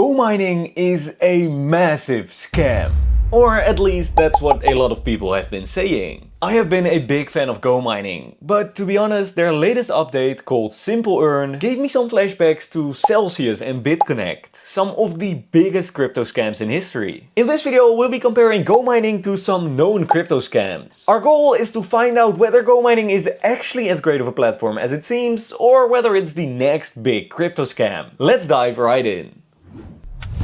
GoMining is a massive scam. Or at least that's what a lot of people have been saying. I have been a big fan of GoMining, but to be honest, their latest update called Simple Earn gave me some flashbacks to Celsius and BitConnect, some of the biggest crypto scams in history. In this video, we'll be comparing GoMining to some known crypto scams. Our goal is to find out whether GoMining is actually as great of a platform as it seems, or whether it's the next big crypto scam. Let's dive right in.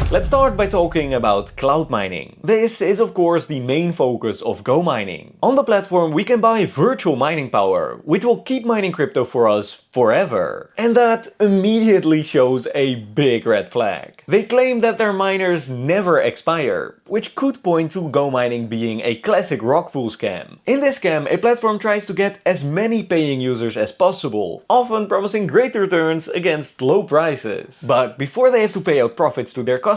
Let's start by talking about cloud mining. This is of course the main focus of GoMining. On the platform we can buy virtual mining power, which will keep mining crypto for us forever. And that immediately shows a big red flag. They claim that their miners never expire, which could point to GoMining being a classic rock pool scam. In this scam, a platform tries to get as many paying users as possible, often promising great returns against low prices. But before they have to pay out profits to their customers,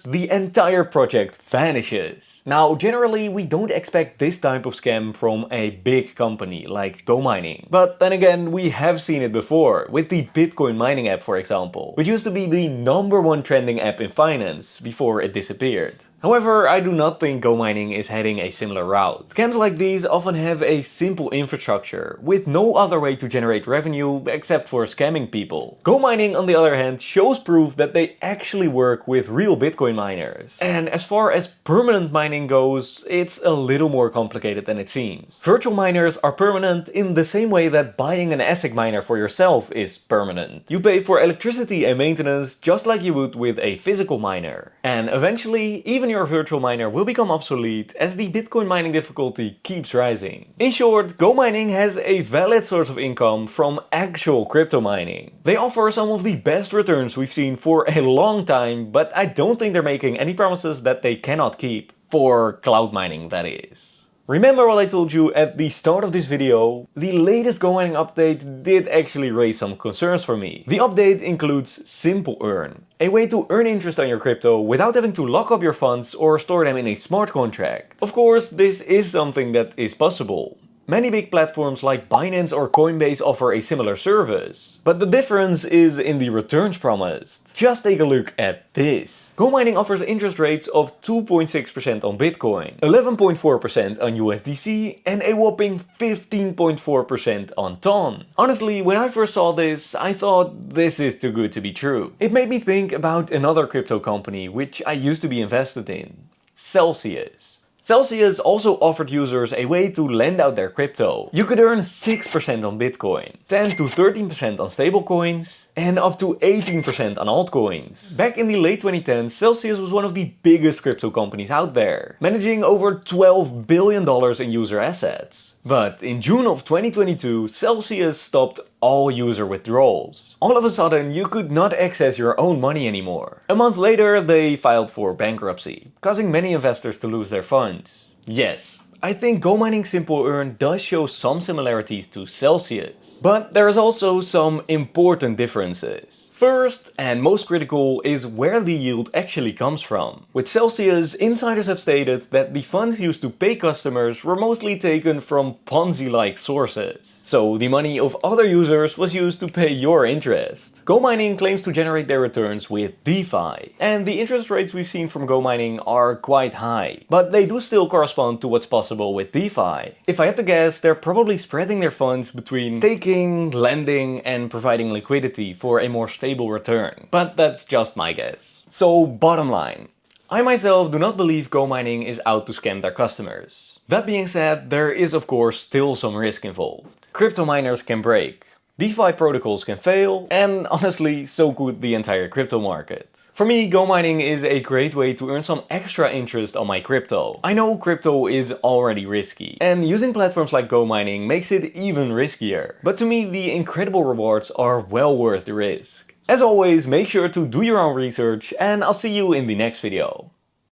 the entire project vanishes. Now, generally we don't expect this type of scam from a big company like GoMining. But then again, we have seen it before, with the Bitcoin mining app for example, which used to be the #1 trending app in finance before it disappeared. However, I do not think GoMining is heading a similar route. Scams like these often have a simple infrastructure, with no other way to generate revenue except for scamming people. GoMining, on the other hand, shows proof that they actually work with real Bitcoin miners. And as far as permanent mining goes, it's a little more complicated than it seems. Virtual miners are permanent in the same way that buying an ASIC miner for yourself is permanent. You pay for electricity and maintenance just like you would with a physical miner. And eventually, even your virtual miner will become obsolete as the Bitcoin mining difficulty keeps rising. In short, GoMining has a valid source of income from actual crypto mining. They offer some of the best returns we've seen for a long time, but I don't think they're making any promises that they cannot keep. For cloud mining, that is. Remember what I told you at the start of this video? The latest GoMining update did actually raise some concerns for me. The update includes Simple Earn, a way to earn interest on your crypto without having to lock up your funds or store them in a smart contract. Of course, this is something that is possible. Many big platforms like Binance or Coinbase offer a similar service. But the difference is in the returns promised. Just take a look at this. GoMining offers interest rates of 2.6% on Bitcoin, 11.4% on USDC and a whopping 15.4% on TON. Honestly, when I first saw this, I thought this is too good to be true. It made me think about another crypto company which I used to be invested in, Celsius. Celsius also offered users a way to lend out their crypto. You could earn 6% on Bitcoin, 10 to 13% on stablecoins, and up to 18% on altcoins. Back in the late 2010s, Celsius was one of the biggest crypto companies out there, managing over $12 billion in user assets. But in June of 2022, Celsius stopped all user withdrawals. All of a sudden, you could not access your own money anymore. A month later, they filed for bankruptcy, causing many investors to lose their funds. Yes, I think GoMining Simple Earn does show some similarities to Celsius. But there is also some important differences. First, and most critical, is where the yield actually comes from. With Celsius, insiders have stated that the funds used to pay customers were mostly taken from Ponzi-like sources. So the money of other users was used to pay your interest. GoMining claims to generate their returns with DeFi. And the interest rates we've seen from GoMining are quite high. But they do still correspond to what's possible with DeFi. If I had to guess, they're probably spreading their funds between staking, lending, and providing liquidity for a more stable return. But that's just my guess. So bottom line, I myself do not believe GoMining is out to scam their customers. That being said, there is of course still some risk involved. Crypto miners can break, DeFi protocols can fail, and honestly, so could the entire crypto market. For me, GoMining is a great way to earn some extra interest on my crypto. I know crypto is already risky, and using platforms like GoMining makes it even riskier. But to me, the incredible rewards are well worth the risk. As always, make sure to do your own research, and I'll see you in the next video.